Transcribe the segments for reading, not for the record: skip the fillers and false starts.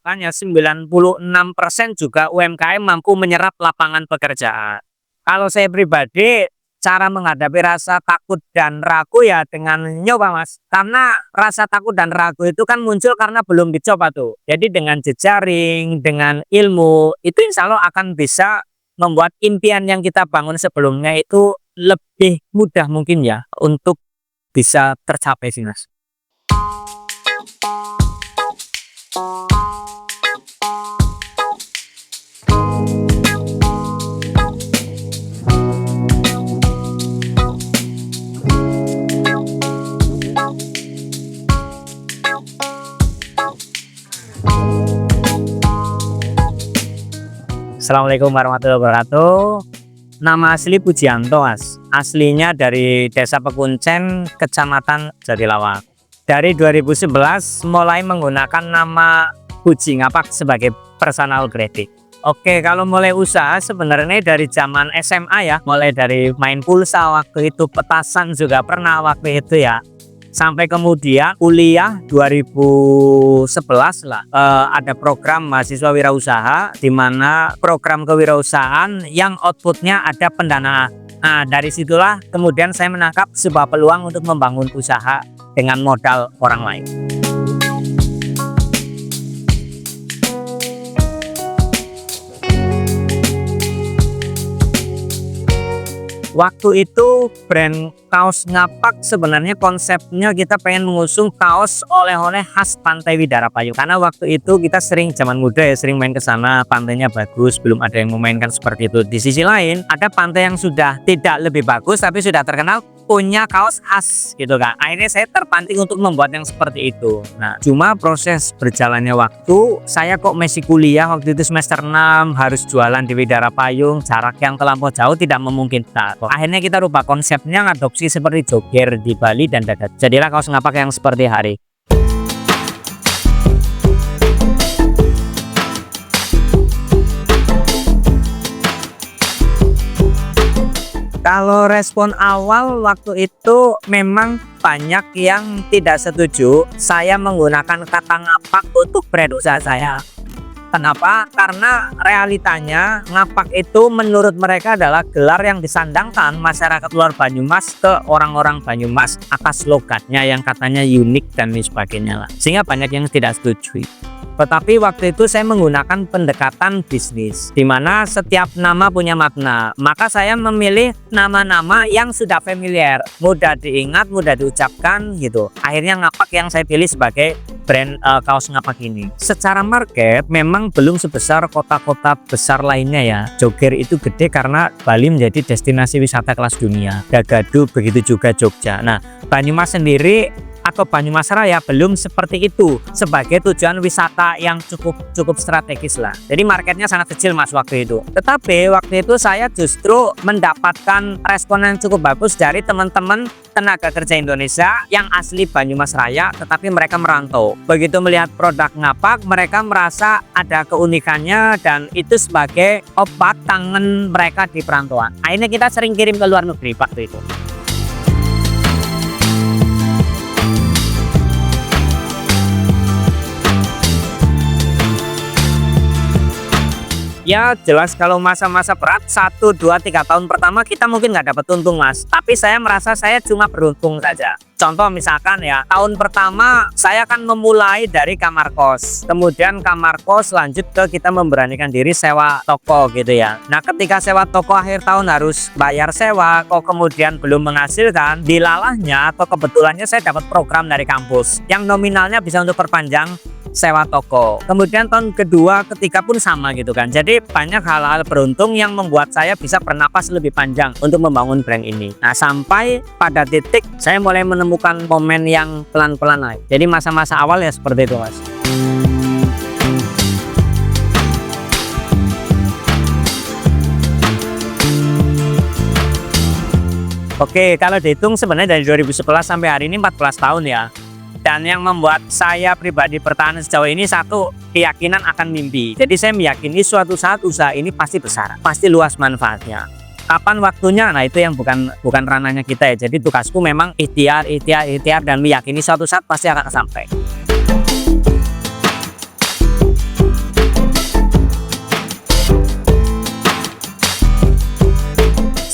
Faktanya 96% juga UMKM mampu menyerap lapangan pekerjaan. Kalau saya pribadi, cara menghadapi rasa takut dan ragu ya dengan nyoba, Mas. Karena rasa takut dan ragu itu kan muncul karena belum dicoba tuh. Jadi dengan jejaring, dengan ilmu, itu insya Allah akan bisa membuat impian yang kita bangun sebelumnya itu lebih mudah mungkin ya untuk bisa tercapai sih, Mas. Assalamualaikum warahmatullahi wabarakatuh. Nama asli Pujianto, Mas. Aslinya dari Desa Pekuncen, Kecamatan Jatilawang. Dari 2011 mulai menggunakan nama Puji Ngapak sebagai personal branding. Oke, kalau mulai usaha sebenarnya dari zaman SMA ya. Mulai dari main pulsa waktu itu, petasan juga pernah waktu itu ya. Sampai kemudian kuliah 2011 lah ada program mahasiswa wirausaha, di mana program kewirausahaan yang outputnya ada pendanaan. Nah, dari situlah kemudian saya menangkap sebuah peluang untuk membangun usaha dengan modal orang lain. Waktu itu brand kaos Ngapak sebenarnya konsepnya kita pengen mengusung kaos oleh-oleh khas Pantai Widara Payung. Karena waktu itu kita sering zaman muda ya, sering main ke sana, pantainya bagus, belum ada yang memainkan seperti itu. Di sisi lain ada pantai yang sudah tidak lebih bagus tapi sudah terkenal punya kaos khas gitu kan. Akhirnya saya terpanting untuk membuat yang seperti itu. Nah, cuma proses berjalannya waktu, saya kok masih kuliah waktu itu semester 6, harus jualan di Widara Payung, jarak yang terlampau jauh tidak memungkinkan. Akhirnya kita rubah konsepnya, ngadopsi seperti joger di Bali dan dadat. Jadilah kaos Ngapak yang seperti hari. Kalau respon awal waktu itu memang banyak yang tidak setuju saya menggunakan kata Ngapak untuk brand usaha saya. Kenapa? Karena realitanya Ngapak itu menurut mereka adalah gelar yang disandangkan masyarakat luar Banyumas ke orang-orang Banyumas atas logatnya yang katanya unik dan lain sebagainya lah. Sehingga banyak yang tidak setuju. Tetapi waktu itu saya menggunakan pendekatan bisnis, di mana setiap nama punya makna. Maka saya memilih nama-nama yang sudah familiar, mudah diingat, mudah diucapkan gitu. Akhirnya Ngapak yang saya pilih sebagai brand kaos Ngapak ini. Secara market memang belum sebesar kota-kota besar lainnya ya. Joger itu gede karena Bali menjadi destinasi wisata kelas dunia. Gagadu begitu juga Jogja. Nah, Banyumas sendiri atau Banyumas Raya belum seperti itu sebagai tujuan wisata yang cukup strategis lah. Jadi marketnya sangat kecil Mas waktu itu. Tetapi waktu itu saya justru mendapatkan respon yang cukup bagus dari teman-teman tenaga kerja Indonesia yang asli Banyumas Raya tetapi mereka merantau. Begitu melihat produk Ngapak, mereka merasa ada keunikannya dan itu sebagai obat kangen mereka di perantauan. Akhirnya kita sering kirim ke luar negeri waktu itu. Ya jelas kalau masa-masa berat 1, 2, 3 tahun pertama kita mungkin nggak dapat untung Mas. Tapi saya merasa saya cuma beruntung saja. Contoh misalkan ya, tahun pertama saya akan memulai dari kamar kos. Kemudian kamar kos lanjut ke kita memberanikan diri sewa toko gitu ya. Nah ketika sewa toko akhir tahun harus bayar sewa, kok kemudian belum menghasilkan, dilalahnya atau kebetulannya saya dapat program dari kampus yang nominalnya bisa untuk perpanjang sewa toko. Kemudian tahun kedua, ketiga pun sama gitu kan. Jadi banyak hal-hal beruntung yang membuat saya bisa bernapas lebih panjang untuk membangun brand ini. Nah sampai pada titik saya mulai menemukan momen yang pelan-pelan naik. Jadi masa-masa awal ya seperti itu Mas. Oke, kalau dihitung sebenarnya dari 2011 sampai hari ini 14 tahun ya. Dan yang membuat saya pribadi bertahan sejauh ini satu, keyakinan akan mimpi. Jadi saya meyakini suatu saat usaha ini pasti besar, pasti luas manfaatnya. Kapan waktunya? Nah itu yang bukan ranahnya kita ya. Jadi tugasku memang ikhtiar dan meyakini suatu saat pasti akan sampai.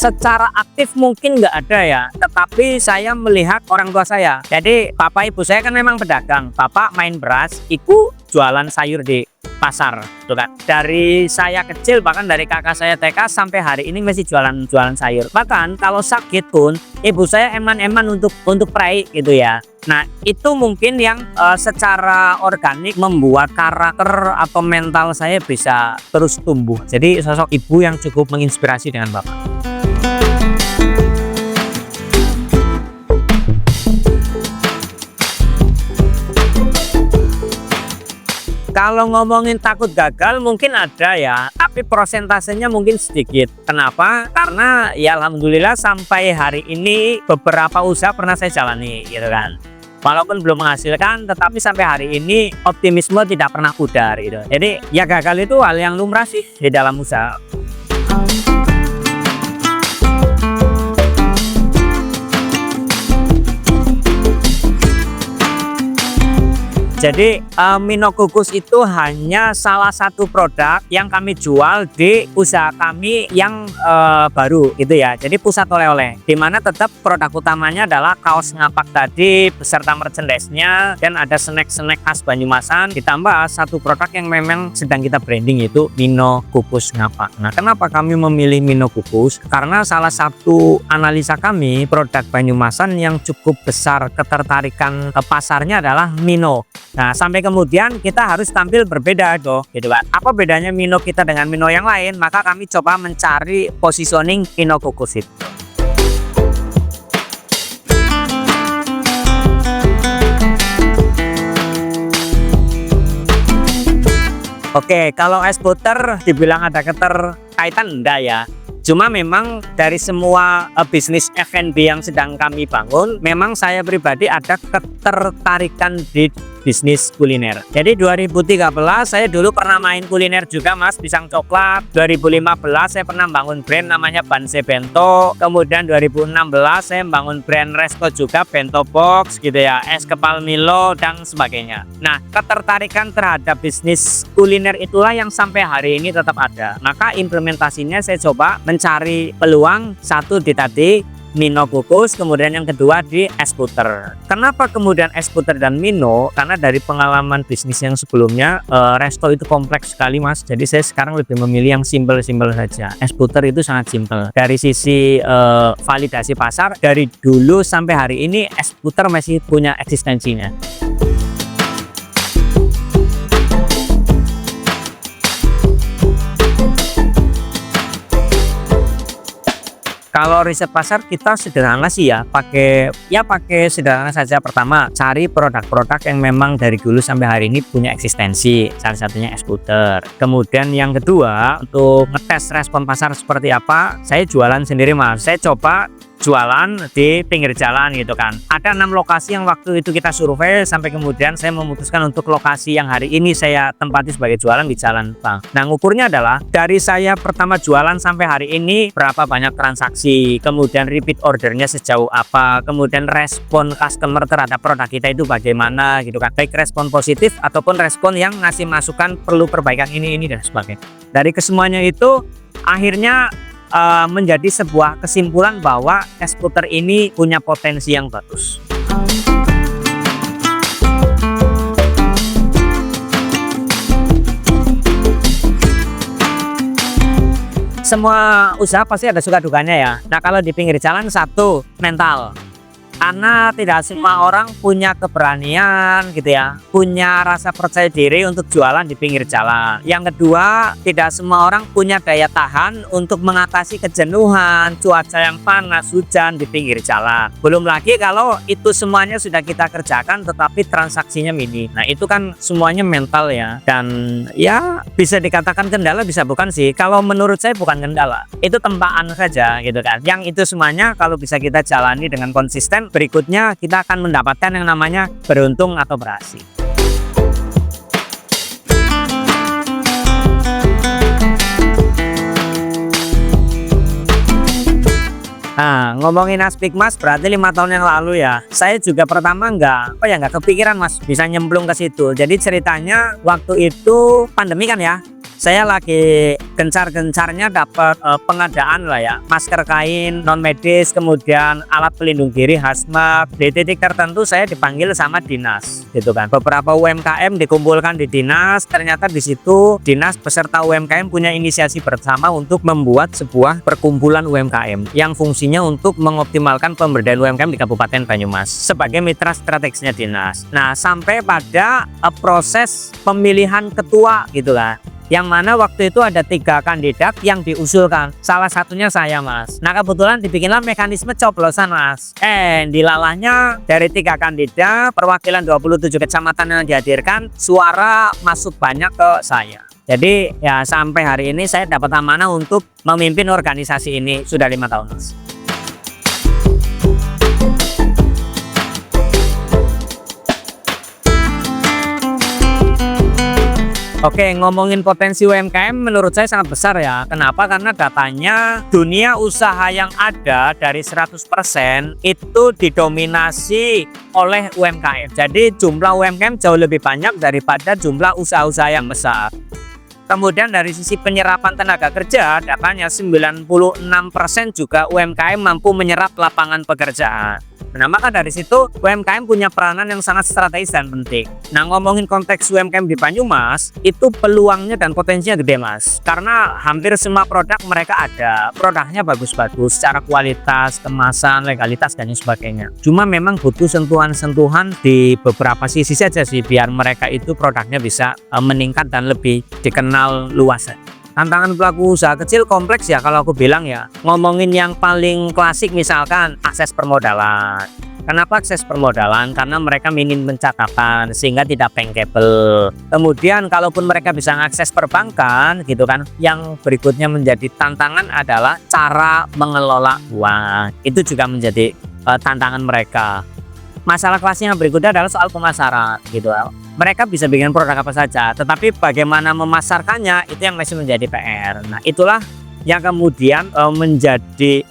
Secara aktif mungkin nggak ada ya, tetapi saya melihat orang tua saya. Jadi bapak ibu saya kan memang pedagang. Bapak main beras, ibu jualan sayur di pasar, tuh kan. Dari saya kecil, bahkan dari kakak saya TK sampai hari ini masih jualan sayur. Bahkan kalau sakit pun ibu saya eman-eman untuk prai gitu ya. Nah, itu mungkin yang secara organik membuat karakter atau mental saya bisa terus tumbuh. Jadi sosok ibu yang cukup menginspirasi dengan bapak. Kalau ngomongin takut gagal mungkin ada ya, tapi prosentasenya mungkin sedikit. Kenapa? Karena ya alhamdulillah sampai hari ini beberapa usaha pernah saya jalani gitu kan. Walaupun belum menghasilkan, tetapi sampai hari ini optimisme tidak pernah pudar gitu. Jadi ya gagal itu hal yang lumrah sih di dalam usaha. Jadi Mino Kukus itu hanya salah satu produk yang kami jual di usaha kami yang baru gitu ya. Jadi pusat oleh-oleh, dimana tetap produk utamanya adalah kaos ngapak tadi beserta merchandise-nya, dan ada snack-snack khas Banyumasan, ditambah satu produk yang memang sedang kita branding, yaitu Mino Kukus ngapak. Nah, kenapa kami memilih Mino Kukus? Karena salah satu analisa kami, produk Banyumasan yang cukup besar ketertarikan pasarnya adalah Mino. Nah, sampai kemudian kita harus tampil berbeda dong, gitu Pak. Apa bedanya Mino kita dengan Mino yang lain? Maka kami coba mencari positioning Mino Kukus itu. Oke, kalau es puter dibilang ada keterkaitan enggak ya? Cuma memang dari semua bisnis F&B yang sedang kami bangun, memang saya pribadi ada ketertarikan di bisnis kuliner. Jadi 2013 saya dulu pernah main kuliner juga Mas, pisang coklat. 2015 saya pernah bangun brand namanya Banse Bento. Kemudian 2016 saya bangun brand resto juga, Bento Box gitu ya, es kepal Milo dan sebagainya. Nah, ketertarikan terhadap bisnis kuliner itulah yang sampai hari ini tetap ada. Maka implementasinya saya coba mencari peluang, satu di tadi Mino Kukus, kemudian yang kedua di es puter. Kenapa kemudian es puter dan Mino? Karena dari pengalaman bisnis yang sebelumnya, resto itu kompleks sekali Mas. Jadi saya sekarang lebih memilih yang simple-simple saja. Es puter itu sangat simple. Dari sisi validasi pasar, dari dulu sampai hari ini es puter masih punya eksistensinya. Kalau riset pasar kita sederhana sih ya, pakai sederhana saja. Pertama, cari produk-produk yang memang dari dulu sampai hari ini punya eksistensi, salah satunya es puter. Kemudian yang kedua, untuk ngetes respon pasar seperti apa, saya jualan sendiri Mas. Saya coba jualan di pinggir jalan gitu kan. Ada 6 lokasi yang waktu itu kita survei, sampai kemudian saya memutuskan untuk lokasi yang hari ini saya tempati sebagai jualan di Jalan Bang. Nah, ngukurnya adalah dari saya pertama jualan sampai hari ini berapa banyak transaksi, kemudian repeat ordernya sejauh apa, kemudian respon customer terhadap produk kita itu bagaimana gitu kan. Baik respon positif ataupun respon yang ngasih masukan perlu perbaikan ini dan sebagainya. Dari kesemuanya itu akhirnya menjadi sebuah kesimpulan bahwa es puter ini punya potensi yang bagus. Semua usaha pasti ada suka dukanya ya. Nah, kalau di pinggir jalan, satu, mental. Karena tidak semua orang punya keberanian gitu ya, punya rasa percaya diri untuk jualan di pinggir jalan. Yang kedua, tidak semua orang punya daya tahan untuk mengatasi kejenuhan, cuaca yang panas, hujan di pinggir jalan. Belum lagi kalau itu semuanya sudah kita kerjakan tetapi transaksinya minim. Nah, itu kan semuanya mental ya. Dan ya bisa dikatakan kendala, bisa bukan sih. Kalau menurut saya bukan kendala, itu tempaan saja gitu kan. Yang itu semuanya kalau bisa kita jalani dengan konsisten, berikutnya kita akan mendapatkan yang namanya beruntung atau berhasil. Nah, ngomongin Aspik Mas, berarti 5 tahun yang lalu ya. Saya juga pertama nggak kepikiran Mas bisa nyemplung ke situ. Jadi ceritanya waktu itu pandemi kan ya. saya lagi gencar-gencarnya dapat pengadaan lah ya, masker kain non medis, kemudian alat pelindung diri hazmat. Di titik tertentu saya dipanggil sama dinas gitu kan, beberapa UMKM dikumpulkan di dinas. Ternyata di situ dinas beserta UMKM punya inisiasi bersama untuk membuat sebuah perkumpulan UMKM yang fungsinya untuk mengoptimalkan pemberdayaan UMKM di Kabupaten Banyumas sebagai mitra strategisnya dinas. Nah, sampai pada proses pemilihan ketua gitu lah, yang mana waktu itu ada 3 kandidat yang diusulkan, salah satunya saya Mas. Nah, kebetulan dibikinlah mekanisme coblosan Mas. Dilalahnya dari 3 kandidat perwakilan 27 kecamatan yang dihadirkan, suara masuk banyak ke saya. Jadi ya sampai hari ini saya dapat amanah untuk memimpin organisasi ini sudah 5 tahun Mas. Oke, ngomongin potensi UMKM menurut saya sangat besar ya. Kenapa? Karena datanya dunia usaha yang ada dari 100% itu didominasi oleh UMKM. Jadi jumlah UMKM jauh lebih banyak daripada jumlah usaha-usaha yang besar. Kemudian dari sisi penyerapan tenaga kerja, datanya 96% juga UMKM mampu menyerap lapangan pekerjaan. Nah, maka dari situ UMKM punya peranan yang sangat strategis dan penting. Nah, ngomongin konteks UMKM di Banyumas, itu peluangnya dan potensinya gede Mas. Karena hampir semua produk mereka ada. Produknya bagus-bagus secara kualitas, kemasan, legalitas, dan sebagainya. Cuma memang butuh sentuhan-sentuhan di beberapa sisi saja sih, biar mereka itu produknya bisa meningkat dan lebih dikenal luas. Tantangan pelaku usaha kecil kompleks ya kalau aku bilang ya. Ngomongin yang paling klasik misalkan akses permodalan. Kenapa akses permodalan? Karena mereka minim pencatatan sehingga tidak bankable. Kemudian kalaupun mereka bisa mengakses perbankan gitu kan, yang berikutnya menjadi tantangan adalah cara mengelola uang. Itu juga menjadi tantangan mereka. Masalah kelasnya yang berikutnya adalah soal pemasaran gitu. Mereka bisa bikin produk apa saja, tetapi bagaimana memasarkannya itu yang masih menjadi PR. Nah, itulah yang kemudian menjadi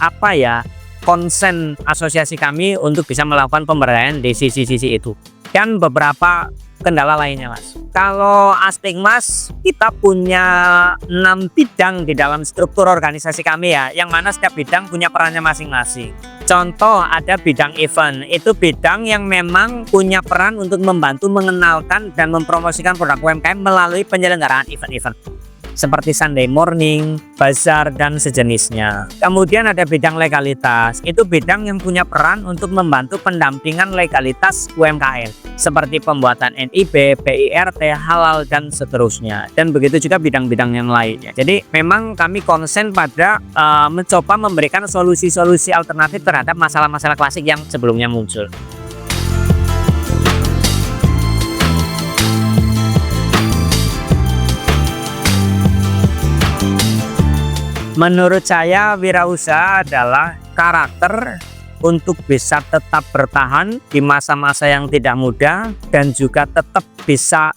apa ya, konsen asosiasi kami untuk bisa melakukan pemberdayaan di sisi-sisi itu. Dan beberapa kendala lainnya Mas. Kalau Astigmas kita punya 6 bidang di dalam struktur organisasi kami ya, yang mana setiap bidang punya perannya masing-masing. Contoh ada bidang event, itu bidang yang memang punya peran untuk membantu mengenalkan dan mempromosikan produk UMKM melalui penyelenggaraan event-event seperti Sunday Morning, Bazar, dan sejenisnya. Kemudian ada bidang legalitas, itu bidang yang punya peran untuk membantu pendampingan legalitas UMKM seperti pembuatan NIB, PIRT, halal, dan seterusnya. Dan begitu juga bidang-bidang yang lainnya. Jadi memang kami konsen pada mencoba memberikan solusi-solusi alternatif terhadap masalah-masalah klasik yang sebelumnya muncul. Menurut saya wirausaha adalah karakter untuk bisa tetap bertahan di masa-masa yang tidak mudah dan juga tetap bisa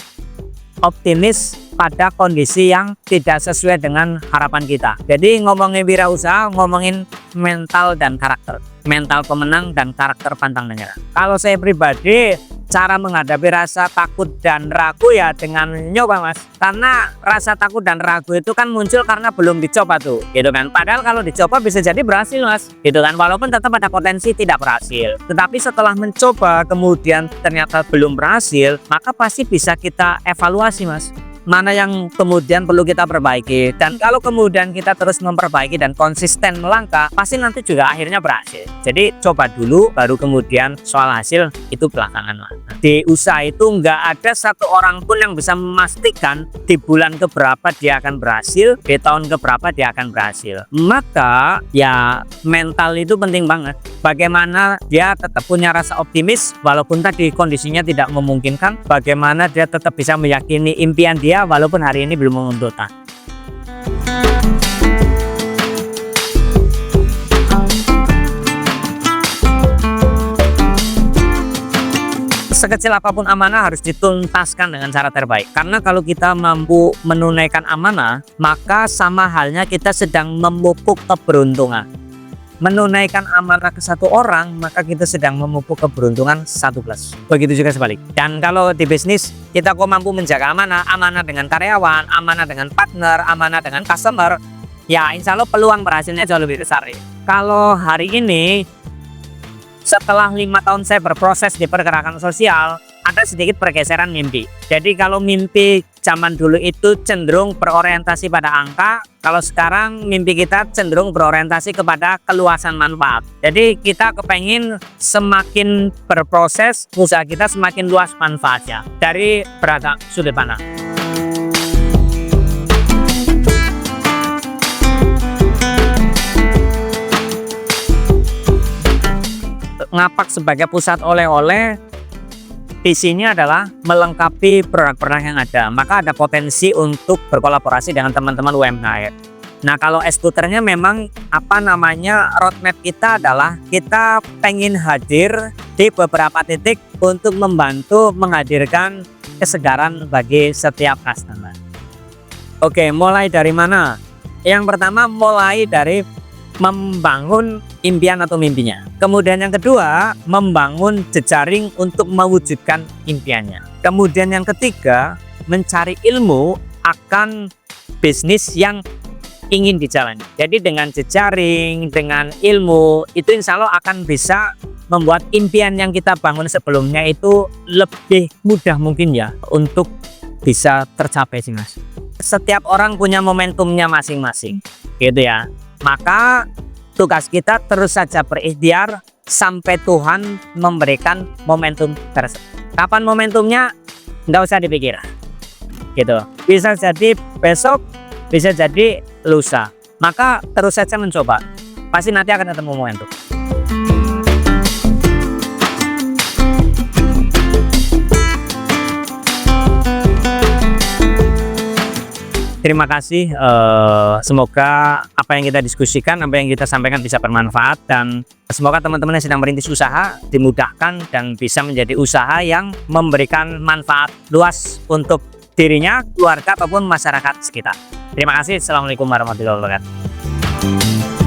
optimis pada kondisi yang tidak sesuai dengan harapan kita. Jadi ngomongin wirausaha, ngomongin mental dan karakter. Mental pemenang dan karakter pantang menyerah. Kalau saya pribadi, cara menghadapi rasa takut dan ragu ya dengan nyoba Mas. Karena rasa takut dan ragu itu kan muncul karena belum dicoba tuh, gitu kan. Padahal kalau dicoba bisa jadi berhasil Mas, gitu kan. Walaupun tetap ada potensi tidak berhasil. Tetapi setelah mencoba kemudian ternyata belum berhasil, maka pasti bisa kita evaluasi Mas. Mana yang kemudian perlu kita perbaiki, dan kalau kemudian kita terus memperbaiki dan konsisten melangkah, pasti nanti juga akhirnya berhasil. Jadi coba dulu baru kemudian soal hasil itu belakangan lah. Di usaha itu nggak ada satu orang pun yang bisa memastikan di bulan keberapa dia akan berhasil, di tahun keberapa dia akan berhasil. Maka ya mental itu penting banget. Bagaimana dia tetap punya rasa optimis walaupun tadi kondisinya tidak memungkinkan, bagaimana dia tetap bisa meyakini impian dia walaupun hari ini belum menguntungkan. Sekecil apapun amanah harus dituntaskan dengan cara terbaik. Karena kalau kita mampu menunaikan amanah, maka sama halnya kita sedang memupuk keberuntungan. menunaikan amanah ke satu orang, maka kita sedang memupuk keberuntungan 1+. Begitu juga sebalik. Dan kalau di bisnis, kita kok mampu menjaga amanah, amanah dengan karyawan, amanah dengan partner, amanah dengan customer, ya insya Allah peluang berhasilnya jauh lebih besar. Kalau hari ini, setelah 5 tahun saya berproses di pergerakan sosial, ada sedikit pergeseran mimpi. Jadi kalau mimpi zaman dulu itu cenderung berorientasi pada angka, kalau sekarang mimpi kita cenderung berorientasi kepada keluasan manfaat. Jadi kita kepengin semakin berproses, usaha kita semakin luas manfaatnya dari beragam sudut pandang. Ngapak sebagai pusat oleh-oleh, visinya adalah melengkapi produk-produk yang ada, maka ada potensi untuk berkolaborasi dengan teman-teman UMKM. Nah, kalau eksekutornya memang roadmap kita adalah kita pengen hadir di beberapa titik untuk membantu menghadirkan kesegaran bagi setiap customer. Oke, mulai dari mana? Yang pertama mulai dari membangun impian atau mimpinya. Kemudian yang kedua, membangun jejaring untuk mewujudkan impiannya. Kemudian yang ketiga, mencari ilmu akan bisnis yang ingin dijalani. Jadi dengan jejaring, dengan ilmu, itu insya Allah akan bisa membuat impian yang kita bangun sebelumnya itu lebih mudah mungkin ya untuk bisa tercapai sih Mas. Setiap orang punya momentumnya masing-masing, gitu ya. Maka tugas kita terus saja berikhtiar sampai Tuhan memberikan momentum tersebut. Kapan momentumnya? Nggak usah dipikir, gitu. Bisa jadi besok, bisa jadi lusa. Maka terus saja mencoba. Pasti nanti akan ketemu momentum. Terima kasih, semoga apa yang kita diskusikan, apa yang kita sampaikan bisa bermanfaat, dan semoga teman-teman yang sedang merintis usaha dimudahkan dan bisa menjadi usaha yang memberikan manfaat luas untuk dirinya, keluarga, ataupun masyarakat sekitar. Terima kasih. Assalamualaikum warahmatullahi wabarakatuh.